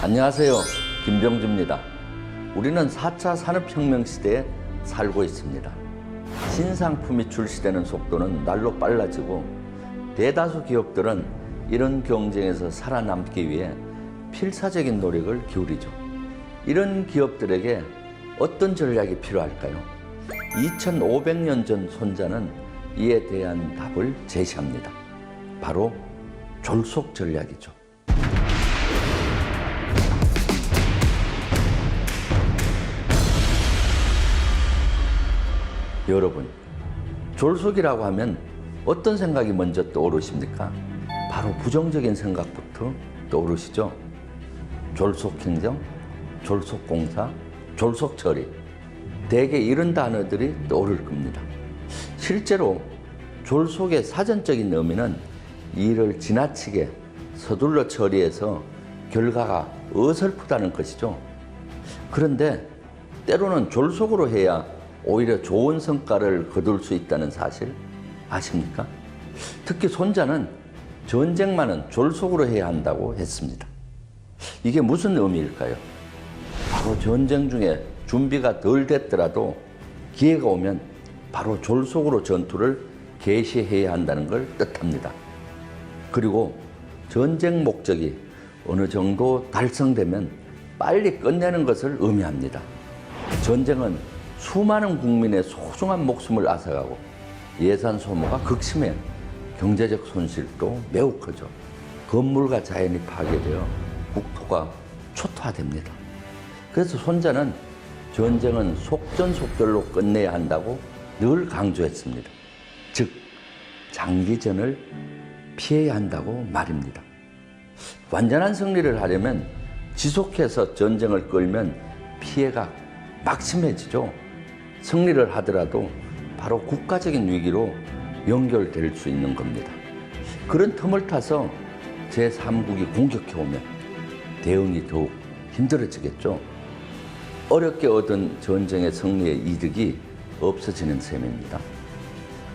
안녕하세요. 김병주입니다. 우리는 4차 산업혁명 시대에 살고 있습니다. 신상품이 출시되는 속도는 날로 빨라지고 대다수 기업들은 이런 경쟁에서 살아남기 위해 필사적인 노력을 기울이죠. 이런 기업들에게 어떤 전략이 필요할까요? 2500년 전 손자는 이에 대한 답을 제시합니다. 바로 졸속 전략이죠. 여러분, 졸속이라고 하면 어떤 생각이 먼저 떠오르십니까? 바로 부정적인 생각부터 떠오르시죠? 졸속행정, 졸속공사, 졸속처리, 대개 이런 단어들이 떠오를 겁니다. 실제로 졸속의 사전적인 의미는 일을 지나치게 서둘러 처리해서 결과가 어설프다는 것이죠. 그런데 때로는 졸속으로 해야 오히려 좋은 성과를 거둘 수 있다는 사실 아십니까? 특히 손자는 전쟁만은 졸속으로 해야 한다고 했습니다. 이게 무슨 의미일까요? 바로 전쟁 중에 준비가 덜 됐더라도 기회가 오면 바로 졸속으로 전투를 개시해야 한다는 걸 뜻합니다. 그리고 전쟁 목적이 어느 정도 달성되면 빨리 끝내는 것을 의미합니다. 전쟁은 수많은 국민의 소중한 목숨을 앗아가고 예산 소모가 극심해 경제적 손실도 매우 크죠. 건물과 자연이 파괴되어 국토가 초토화됩니다. 그래서 손자는 전쟁은 속전속결로 끝내야 한다고 늘 강조했습니다. 즉, 장기전을 피해야 한다고 말입니다. 완전한 승리를 하려면 지속해서 전쟁을 끌면 피해가 막심해지죠. 승리를 하더라도 바로 국가적인 위기로 연결될 수 있는 겁니다. 그런 틈을 타서 제3국이 공격해오면 대응이 더욱 힘들어지겠죠. 어렵게 얻은 전쟁의 승리의 이득이 없어지는 셈입니다.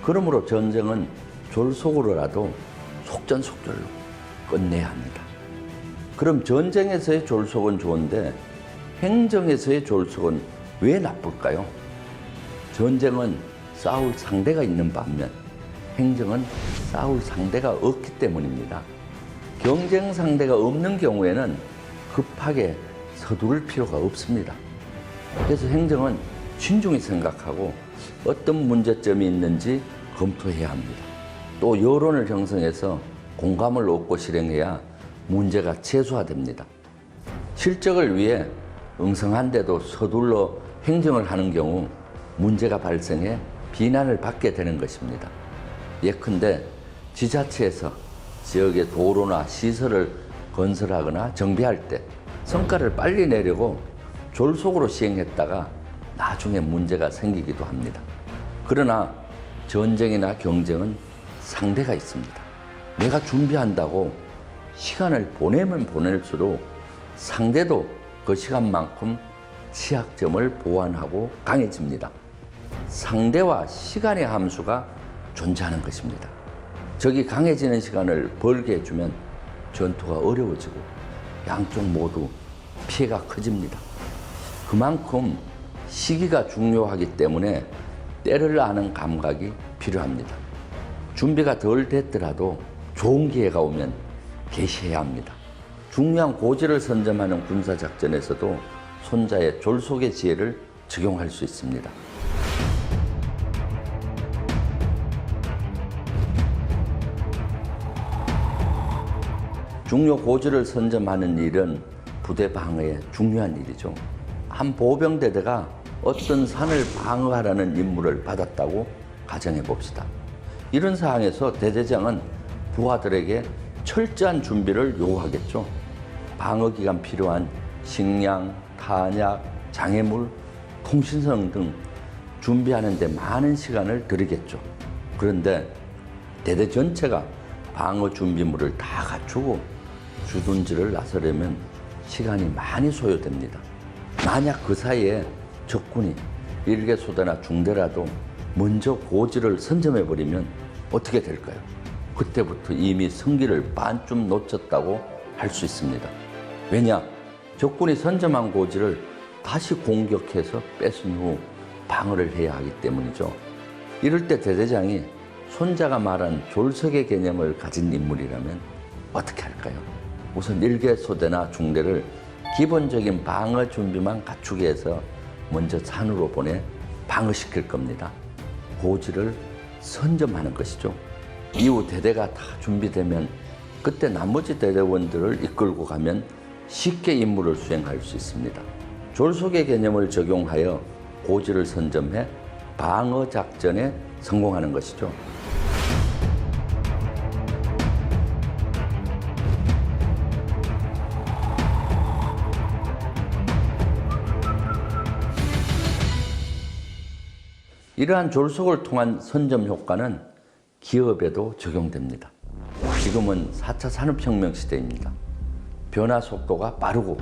그러므로 전쟁은 졸속으로라도 속전속결로 끝내야 합니다. 그럼 전쟁에서의 졸속은 좋은데 행정에서의 졸속은 왜 나쁠까요? 전쟁은 싸울 상대가 있는 반면 행정은 싸울 상대가 없기 때문입니다. 경쟁 상대가 없는 경우에는 급하게 서두를 필요가 없습니다. 그래서 행정은 신중히 생각하고 어떤 문제점이 있는지 검토해야 합니다. 또 여론을 형성해서 공감을 얻고 실행해야 문제가 최소화됩니다. 실적을 위해 응성한데도 서둘러 행정을 하는 경우 문제가 발생해 비난을 받게 되는 것입니다. 예컨대 지자체에서 지역의 도로나 시설을 건설하거나 정비할 때 성과를 빨리 내려고 졸속으로 시행했다가 나중에 문제가 생기기도 합니다. 그러나 전쟁이나 경쟁은 상대가 있습니다. 내가 준비한다고 시간을 보내면 보낼수록 상대도 그 시간만큼 취약점을 보완하고 강해집니다. 상대와 시간의 함수가 존재하는 것입니다. 적이 강해지는 시간을 벌게 해주면 전투가 어려워지고 양쪽 모두 피해가 커집니다. 그만큼 시기가 중요하기 때문에 때를 아는 감각이 필요합니다. 준비가 덜 됐더라도 좋은 기회가 오면 개시해야 합니다. 중요한 고지를 선점하는 군사작전에서도 손자의 졸속의 지혜를 적용할 수 있습니다. 중요 고지를 선점하는 일은 부대 방어에 중요한 일이죠. 한 보병대대가 어떤 산을 방어하라는 임무를 받았다고 가정해 봅시다. 이런 상황에서 대대장은 부하들에게 철저한 준비를 요구하겠죠. 방어 기간 필요한 식량, 탄약, 장애물, 통신성 등 준비하는 데 많은 시간을 들이겠죠. 그런데 대대 전체가 방어 준비물을 다 갖추고 주둔지를 나서려면 시간이 많이 소요됩니다. 만약 그 사이에 적군이 일개소대나 중대라도 먼저 고지를 선점해버리면 어떻게 될까요? 그때부터 이미 승기를 반쯤 놓쳤다고 할 수 있습니다. 왜냐? 적군이 선점한 고지를 다시 공격해서 뺏은 후 방어를 해야 하기 때문이죠. 이럴 때 대대장이 손자가 말한 졸속의 개념을 가진 인물이라면 어떻게 할까요? 우선 일개소대나 중대를 기본적인 방어 준비만 갖추게 해서 먼저 산으로 보내 방어시킬 겁니다. 고지를 선점하는 것이죠. 이후 대대가 다 준비되면 그때 나머지 대대원들을 이끌고 가면 쉽게 임무를 수행할 수 있습니다. 졸속의 개념을 적용하여 고지를 선점해 방어 작전에 성공하는 것이죠. 이러한 졸속을 통한 선점 효과는 기업에도 적용됩니다. 지금은 4차 산업혁명 시대입니다. 변화 속도가 빠르고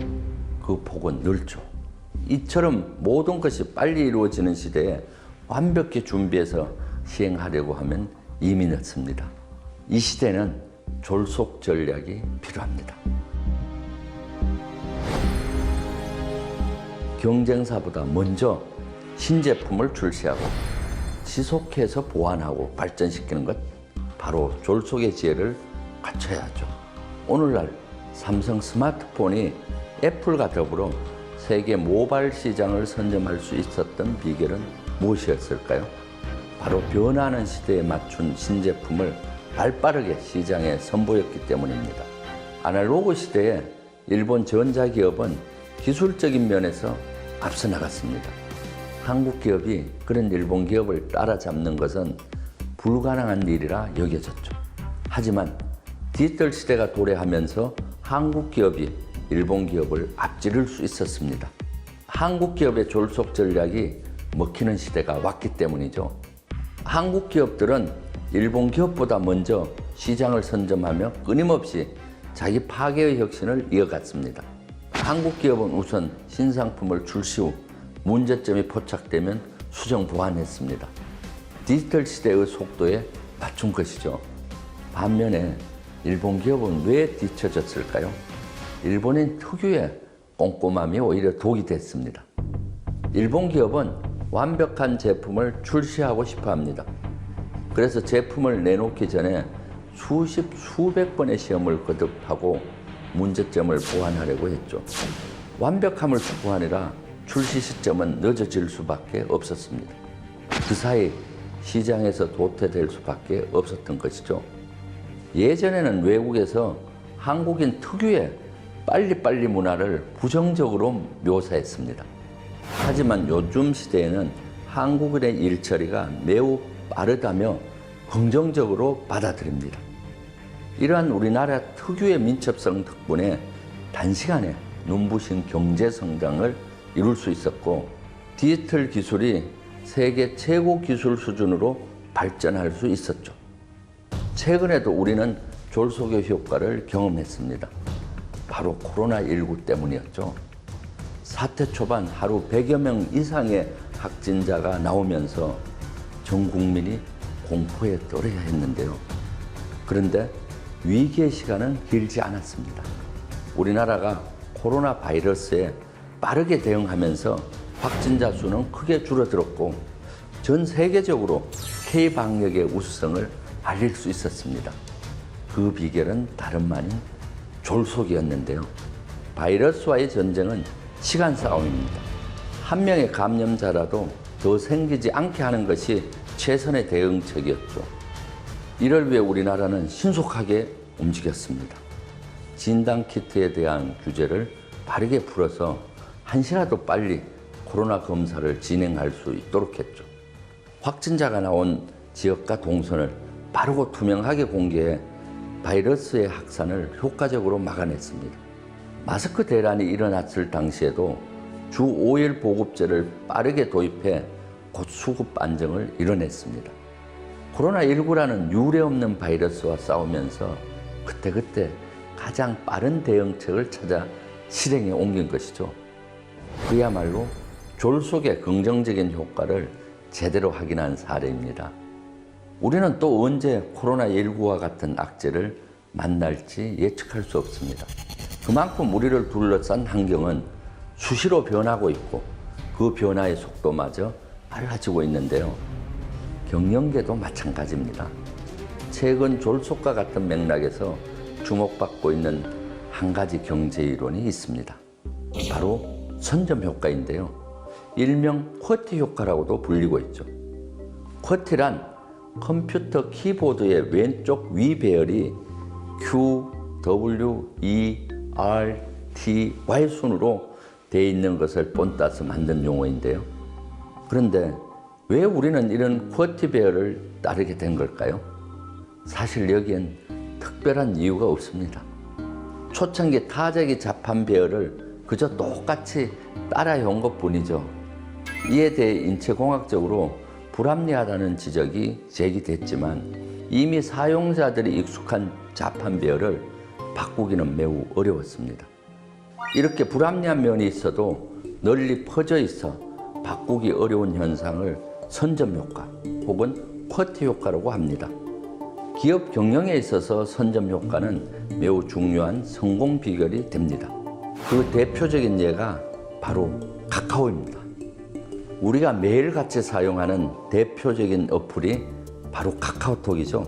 그 폭은 넓죠. 이처럼 모든 것이 빨리 이루어지는 시대에 완벽히 준비해서 시행하려고 하면 이미 늦습니다. 이 시대는 졸속 전략이 필요합니다. 경쟁사보다 먼저 신제품을 출시하고 지속해서 보완하고 발전시키는 것, 바로 졸속의 지혜를 갖춰야 하죠. 오늘날 삼성 스마트폰이 애플과 더불어 세계 모바일 시장을 선점할 수 있었던 비결은 무엇이었을까요? 바로 변화하는 시대에 맞춘 신제품을 발빠르게 시장에 선보였기 때문입니다. 아날로그 시대에 일본 전자기업은 기술적인 면에서 앞서 나갔습니다. 한국 기업이 그런 일본 기업을 따라잡는 것은 불가능한 일이라 여겨졌죠. 하지만 디지털 시대가 도래하면서 한국 기업이 일본 기업을 앞지를 수 있었습니다. 한국 기업의 졸속 전략이 먹히는 시대가 왔기 때문이죠. 한국 기업들은 일본 기업보다 먼저 시장을 선점하며 끊임없이 자기 파괴의 혁신을 이어갔습니다. 한국 기업은 우선 신상품을 출시 후 문제점이 포착되면 수정 보완했습니다. 디지털 시대의 속도에 맞춘 것이죠. 반면에 일본 기업은 왜 뒤처졌을까요? 일본인 특유의 꼼꼼함이 오히려 독이 됐습니다. 일본 기업은 완벽한 제품을 출시하고 싶어 합니다. 그래서 제품을 내놓기 전에 수십, 수백 번의 시험을 거듭하고 문제점을 보완하려고 했죠. 완벽함을 추구하느라 출시 시점은 늦어질 수밖에 없었습니다. 그 사이 시장에서 도태될 수밖에 없었던 것이죠. 예전에는 외국에서 한국인 특유의 빨리빨리 문화를 부정적으로 묘사했습니다. 하지만 요즘 시대에는 한국인의 일처리가 매우 빠르다며 긍정적으로 받아들입니다. 이러한 우리나라 특유의 민첩성 덕분에 단시간에 눈부신 경제 성장을 이룰 수 있었고, 디지털 기술이 세계 최고 기술 수준으로 발전할 수 있었죠. 최근에도 우리는 졸속의 효과를 경험했습니다. 바로 코로나19 때문이었죠. 사태 초반 하루 100여 명 이상의 확진자가 나오면서 전 국민이 공포에 떨어야 했는데요. 그런데 위기의 시간은 길지 않았습니다. 우리나라가 코로나 바이러스에 빠르게 대응하면서 확진자 수는 크게 줄어들었고 전 세계적으로 K-방역의 우수성을 알릴 수 있었습니다. 그 비결은 다름 아닌 졸속이었는데요. 바이러스와의 전쟁은 시간 싸움입니다. 한 명의 감염자라도 더 생기지 않게 하는 것이 최선의 대응책이었죠. 이를 위해 우리나라는 신속하게 움직였습니다. 진단키트에 대한 규제를 빠르게 풀어서 한시라도 빨리 코로나 검사를 진행할 수 있도록 했죠. 확진자가 나온 지역과 동선을 빠르고 투명하게 공개해 바이러스의 확산을 효과적으로 막아냈습니다. 마스크 대란이 일어났을 당시에도 주 5일 보급제를 빠르게 도입해 곧 수급 안정을 이뤄냈습니다. 코로나19라는 유례없는 바이러스와 싸우면서 그때그때 가장 빠른 대응책을 찾아 실행에 옮긴 것이죠. 그야말로 졸속의 긍정적인 효과를 제대로 확인한 사례입니다. 우리는 또 언제 코로나19와 같은 악재를 만날지 예측할 수 없습니다. 그만큼 우리를 둘러싼 환경은 수시로 변하고 있고 그 변화의 속도마저 빨라지고 있는데요. 경영계도 마찬가지입니다. 최근 졸속과 같은 맥락에서 주목받고 있는 한 가지 경제 이론이 있습니다. 바로 선점 효과인데요. 일명 쿼티 효과라고도 불리고 있죠. 쿼티란 컴퓨터 키보드의 왼쪽 위 배열이 Q, W, E, R, T, Y 순으로 되어 있는 것을 본따서 만든 용어인데요. 그런데 왜 우리는 이런 쿼티 배열을 따르게 된 걸까요? 사실 여기엔 특별한 이유가 없습니다. 초창기 타자기 자판 배열을 그저 똑같이 따라해온 것뿐이죠. 이에 대해 인체공학적으로 불합리하다는 지적이 제기됐지만 이미 사용자들이 익숙한 자판 배열을 바꾸기는 매우 어려웠습니다. 이렇게 불합리한 면이 있어도 널리 퍼져 있어 바꾸기 어려운 현상을 선점 효과 혹은 쿼티 효과라고 합니다. 기업 경영에 있어서 선점 효과는 매우 중요한 성공 비결이 됩니다. 그 대표적인 예가 바로 카카오입니다. 우리가 매일같이 사용하는 대표적인 어플이 바로 카카오톡이죠.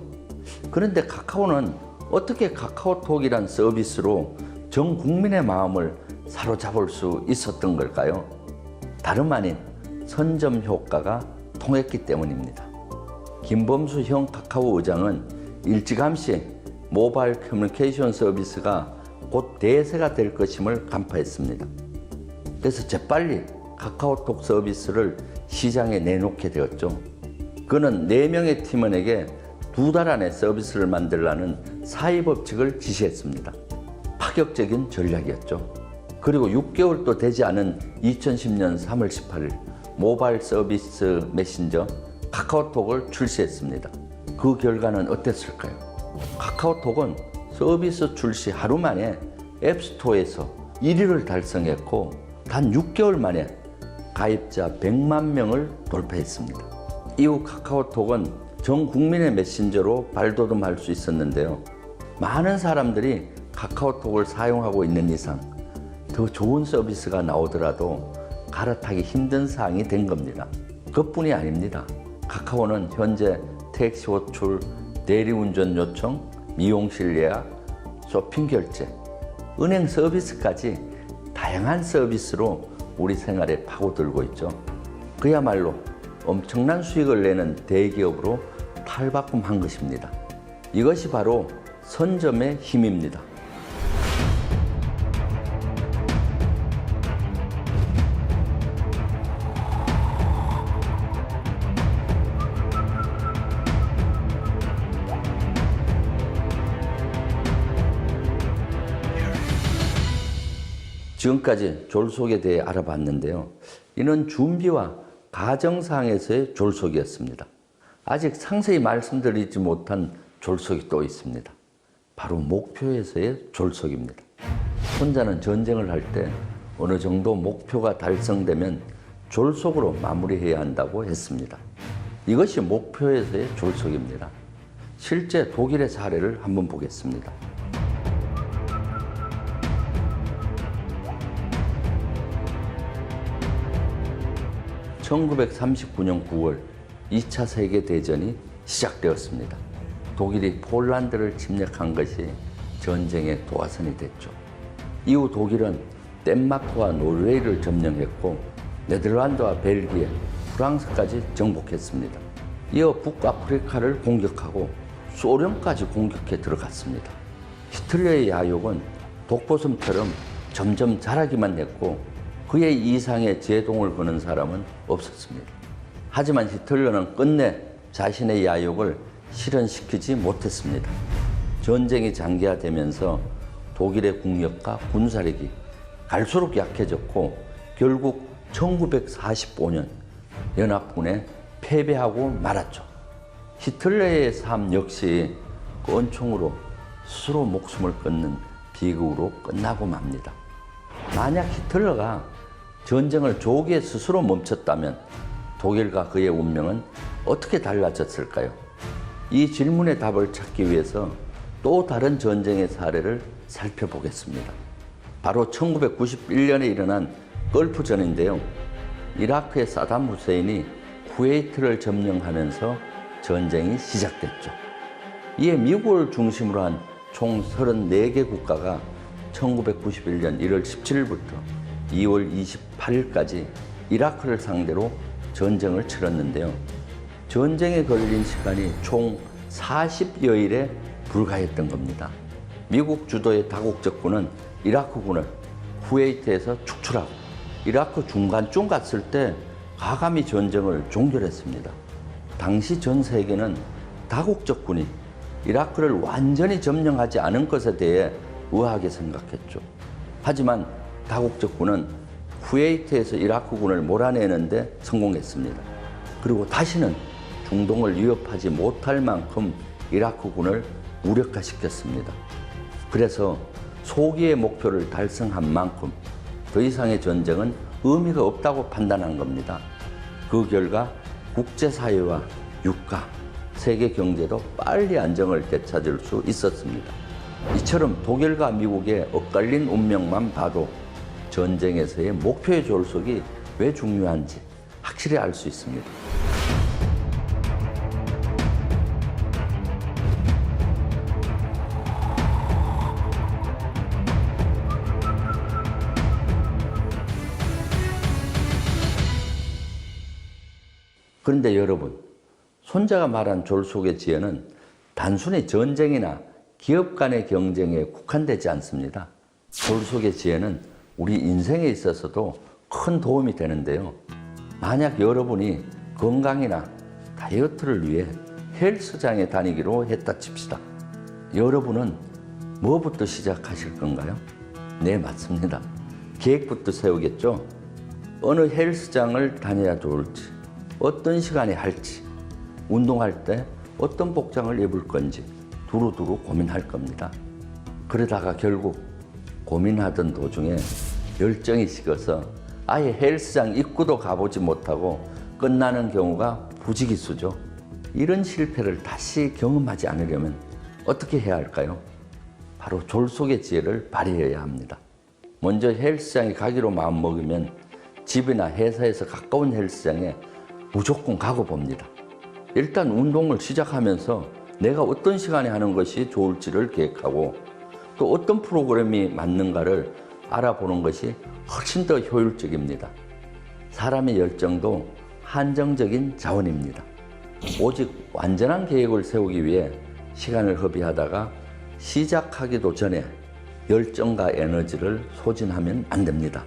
그런데 카카오는 어떻게 카카오톡이란 서비스로 전 국민의 마음을 사로잡을 수 있었던 걸까요? 다름 아닌 선점 효과가 통했기 때문입니다. 김범수 형 카카오 의장은 일찌감치 모바일 커뮤니케이션 서비스가 곧 대세가 될 것임을 간파했습니다. 그래서 재빨리 카카오톡 서비스를 시장에 내놓게 되었죠. 그는 4명의 팀원에게 2달 안에 서비스를 만들라는 사회법칙을 지시했습니다. 파격적인 전략이었죠. 그리고 6개월도 되지 않은 2010년 3월 18일 모바일 서비스 메신저 카카오톡을 출시했습니다. 그 결과는 어땠을까요? 카카오톡은 서비스 출시 하루 만에 앱스토어에서 1위를 달성했고 단 6개월 만에 가입자 100만 명을 돌파했습니다. 이후 카카오톡은 전 국민의 메신저로 발돋움할 수 있었는데요. 많은 사람들이 카카오톡을 사용하고 있는 이상 더 좋은 서비스가 나오더라도 갈아타기 힘든 사항이 된 겁니다. 그뿐이 아닙니다. 카카오는 현재 택시 호출, 대리운전 요청, 미용실 예약, 쇼핑 결제, 은행 서비스까지 다양한 서비스로 우리 생활에 파고들고 있죠. 그야말로 엄청난 수익을 내는 대기업으로 탈바꿈한 것입니다. 이것이 바로 선점의 힘입니다. 지금까지 졸속에 대해 알아봤는데요. 이는 준비와 가정상에서의 졸속이었습니다. 아직 상세히 말씀드리지 못한 졸속이 또 있습니다. 바로 목표에서의 졸속입니다. 혼자는 전쟁을 할 때 어느 정도 목표가 달성되면 졸속으로 마무리해야 한다고 했습니다. 이것이 목표에서의 졸속입니다. 실제 독일의 사례를 한번 보겠습니다. 1939년 9월 2차 세계대전이 시작되었습니다. 독일이 폴란드를 침략한 것이 전쟁의 도화선이 됐죠. 이후 독일은 덴마크와 노르웨이를 점령했고 네덜란드와 벨기에, 프랑스까지 정복했습니다. 이어 북아프리카를 공격하고 소련까지 공격해 들어갔습니다. 히틀러의 야욕은 독보섬처럼 점점 자라기만 했고 그의 이상의 제동을 거는 사람은 없었습니다. 하지만 히틀러는 끝내 자신의 야욕을 실현시키지 못했습니다. 전쟁이 장기화되면서 독일의 국력과 군사력이 갈수록 약해졌고 결국 1945년 연합군에 패배하고 말았죠. 히틀러의 삶 역시 권총으로 스스로 목숨을 끊는 비극으로 끝나고 맙니다. 만약 히틀러가 전쟁을 조기에 스스로 멈췄다면 독일과 그의 운명은 어떻게 달라졌을까요? 이 질문의 답을 찾기 위해서 또 다른 전쟁의 사례를 살펴보겠습니다. 바로 1991년에 일어난 걸프전인데요. 이라크의 사담 후세인이 쿠웨이트를 점령하면서 전쟁이 시작됐죠. 이에 미국을 중심으로 한 총 34개 국가가 1991년 1월 17일부터 2월 28일까지 이라크를 상대로 전쟁을 치렀는데요. 전쟁에 걸린 시간이 총 40여일에 불과했던 겁니다. 미국 주도의 다국적군은 이라크군을 쿠웨이트에서 축출하고 이라크 중간쯤 갔을 때 과감히 전쟁을 종결했습니다. 당시 전 세계는 다국적군이 이라크를 완전히 점령하지 않은 것에 대해 의아하게 생각했죠. 하지만 다국적군은 쿠웨이트에서 이라크군을 몰아내는데 성공했습니다. 그리고 다시는 중동을 위협하지 못할 만큼 이라크군을 무력화시켰습니다. 그래서 소기의 목표를 달성한 만큼 더 이상의 전쟁은 의미가 없다고 판단한 겁니다. 그 결과 국제사회와 유가, 세계 경제도 빨리 안정을 되찾을 수 있었습니다. 이처럼 독일과 미국의 엇갈린 운명만 봐도 전쟁에서의 목표의 졸속이 왜 중요한지 확실히 알 수 있습니다. 그런데 여러분, 손자가 말한 졸속의 지혜는 단순히 전쟁이나 기업 간의 경쟁에 국한되지 않습니다. 졸속의 지혜는 우리 인생에 있어서도 큰 도움이 되는데요. 만약 여러분이 건강이나 다이어트를 위해 헬스장에 다니기로 했다 칩시다. 여러분은 뭐부터 시작하실 건가요? 네, 맞습니다. 계획부터 세우겠죠? 어느 헬스장을 다녀야 좋을지, 어떤 시간에 할지, 운동할 때 어떤 복장을 입을 건지 두루두루 고민할 겁니다. 그러다가 결국 고민하던 도중에 열정이 식어서 아예 헬스장 입구도 가보지 못하고 끝나는 경우가 부지기수죠. 이런 실패를 다시 경험하지 않으려면 어떻게 해야 할까요? 바로 졸속의 지혜를 발휘해야 합니다. 먼저 헬스장에 가기로 마음먹으면 집이나 회사에서 가까운 헬스장에 무조건 가고 봅니다. 일단 운동을 시작하면서 내가 어떤 시간에 하는 것이 좋을지를 계획하고 또 어떤 프로그램이 맞는가를 알아보는 것이 훨씬 더 효율적입니다. 사람의 열정도 한정적인 자원입니다. 오직 완전한 계획을 세우기 위해 시간을 허비하다가 시작하기도 전에 열정과 에너지를 소진하면 안 됩니다.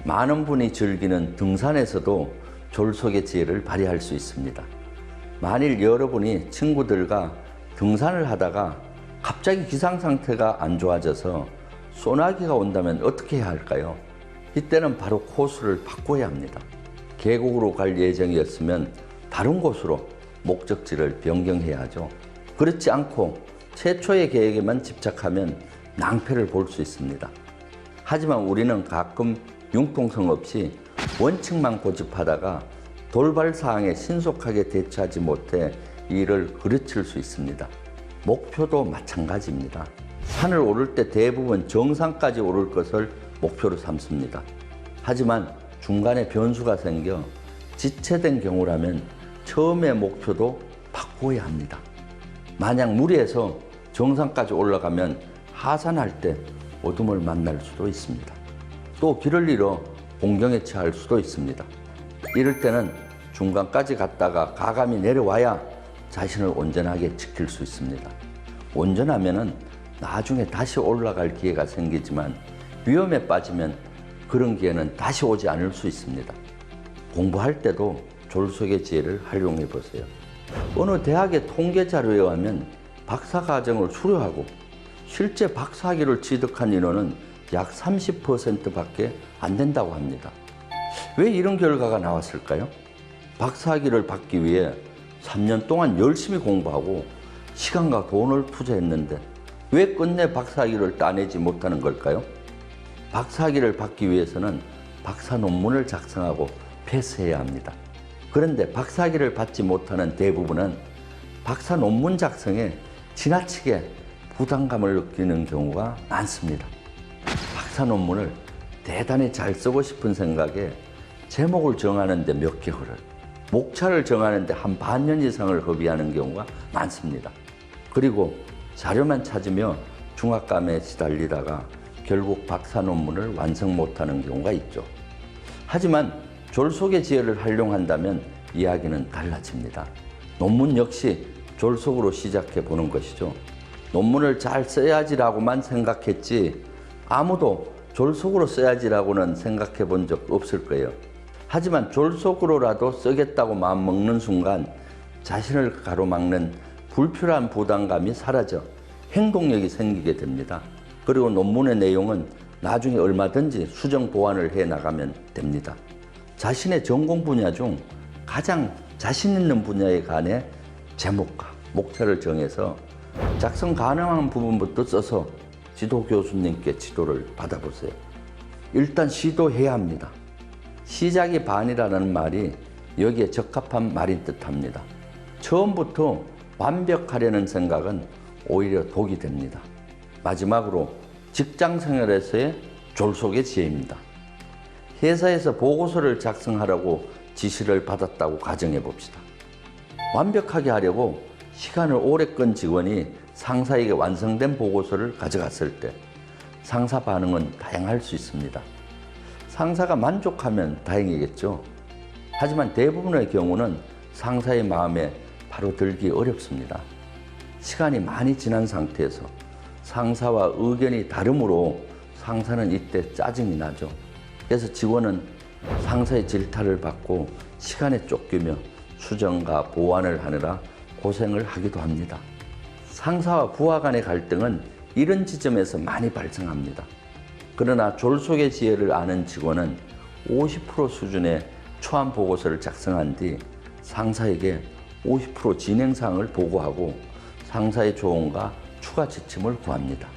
많은 분이 즐기는 등산에서도 졸속의 지혜를 발휘할 수 있습니다. 만일 여러분이 친구들과 등산을 하다가 갑자기 기상 상태가 안 좋아져서 소나기가 온다면 어떻게 해야 할까요? 이때는 바로 코스를 바꿔야 합니다. 계곡으로 갈 예정이었으면 다른 곳으로 목적지를 변경해야 하죠. 그렇지 않고 최초의 계획에만 집착하면 낭패를 볼 수 있습니다. 하지만 우리는 가끔 융통성 없이 원칙만 고집하다가 돌발 사항에 신속하게 대처하지 못해 일을 그르칠 수 있습니다. 목표도 마찬가지입니다. 산을 오를 때 대부분 정상까지 오를 것을 목표로 삼습니다. 하지만 중간에 변수가 생겨 지체된 경우라면 처음의 목표도 바꿔야 합니다. 만약 무리해서 정상까지 올라가면 하산할 때 어둠을 만날 수도 있습니다. 또 길을 잃어 공경에 처할 수도 있습니다. 이럴 때는 중간까지 갔다가 가감히 내려와야 자신을 온전하게 지킬 수 있습니다. 온전하면은 나중에 다시 올라갈 기회가 생기지만 위험에 빠지면 그런 기회는 다시 오지 않을 수 있습니다. 공부할 때도 졸속의 지혜를 활용해 보세요. 어느 대학의 통계 자료에 의하면 박사과정을 수료하고 실제 박사학위를 취득한 인원은 약 30%밖에 안 된다고 합니다. 왜 이런 결과가 나왔을까요? 박사학위를 받기 위해 3년 동안 열심히 공부하고 시간과 돈을 투자했는데 왜 끝내 박사학위를 따내지 못하는 걸까요? 박사학위를 받기 위해서는 박사 논문을 작성하고 패스해야 합니다. 그런데 박사학위를 받지 못하는 대부분은 박사 논문 작성에 지나치게 부담감을 느끼는 경우가 많습니다. 박사 논문을 대단히 잘 쓰고 싶은 생각에 제목을 정하는데 몇 개월을, 목차를 정하는데 한 반년 이상을 허비하는 경우가 많습니다. 그리고 자료만 찾으며 중압감에 시달리다가 결국 박사 논문을 완성 못하는 경우가 있죠. 하지만 졸속의 지혜를 활용한다면 이야기는 달라집니다. 논문 역시 졸속으로 시작해 보는 것이죠. 논문을 잘 써야지라고만 생각했지 아무도 졸속으로 써야지라고는 생각해 본 적 없을 거예요. 하지만 졸속으로라도 쓰겠다고 마음먹는 순간 자신을 가로막는 불필요한 부담감이 사라져 행동력이 생기게 됩니다. 그리고 논문의 내용은 나중에 얼마든지 수정 보완을 해 나가면 됩니다. 자신의 전공 분야 중 가장 자신 있는 분야에 관해 제목과 목차를 정해서 작성 가능한 부분부터 써서 지도 교수님께 지도를 받아보세요. 일단 시도해야 합니다. 시작이 반이라는 말이 여기에 적합한 말인 듯합니다. 처음부터 완벽하려는 생각은 오히려 독이 됩니다. 마지막으로 직장 생활에서의 졸속의 지혜입니다. 회사에서 보고서를 작성하라고 지시를 받았다고 가정해 봅시다. 완벽하게 하려고 시간을 오래 끈 직원이 상사에게 완성된 보고서를 가져갔을 때 상사 반응은 다양할 수 있습니다. 상사가 만족하면 다행이겠죠. 하지만 대부분의 경우는 상사의 마음에 바로 들기 어렵습니다. 시간이 많이 지난 상태에서 상사와 의견이 다르므로 상사는 이때 짜증이 나죠. 그래서 직원은 상사의 질타를 받고 시간에 쫓기며 수정과 보완을 하느라 고생을 하기도 합니다. 상사와 부하 간의 갈등은 이런 지점에서 많이 발생합니다. 그러나 졸속의 지혜를 아는 직원은 50% 수준의 초안 보고서를 작성한 뒤 상사에게 50% 진행사항을 보고하고 상사의 조언과 추가 지침을 구합니다.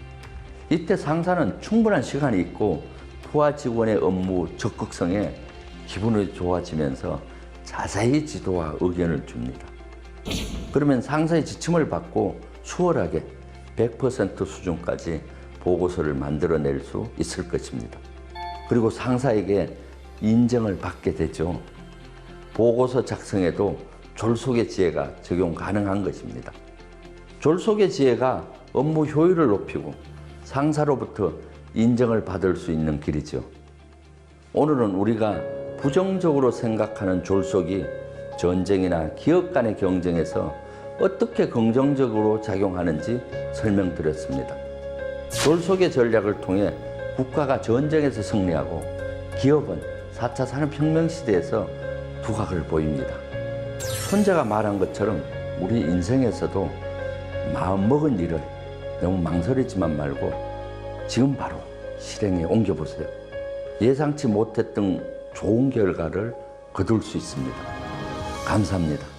이때 상사는 충분한 시간이 있고 부하 직원의 업무 적극성에 기분이 좋아지면서 자세히 지도와 의견을 줍니다. 그러면 상사의 지침을 받고 수월하게 100% 수준까지 보고서를 만들어낼 수 있을 것입니다. 그리고 상사에게 인정을 받게 되죠. 보고서 작성에도 졸속의 지혜가 적용 가능한 것입니다. 졸속의 지혜가 업무 효율을 높이고 상사로부터 인정을 받을 수 있는 길이죠. 오늘은 우리가 부정적으로 생각하는 졸속이 전쟁이나 기업 간의 경쟁에서 어떻게 긍정적으로 작용하는지 설명드렸습니다. 졸속의 전략을 통해 국가가 전쟁에서 승리하고 기업은 4차 산업혁명 시대에서 두각을 보입니다. 손자가 말한 것처럼 우리 인생에서도 마음먹은 일을 너무 망설이지만 말고 지금 바로 실행에 옮겨보세요. 예상치 못했던 좋은 결과를 거둘 수 있습니다. 감사합니다.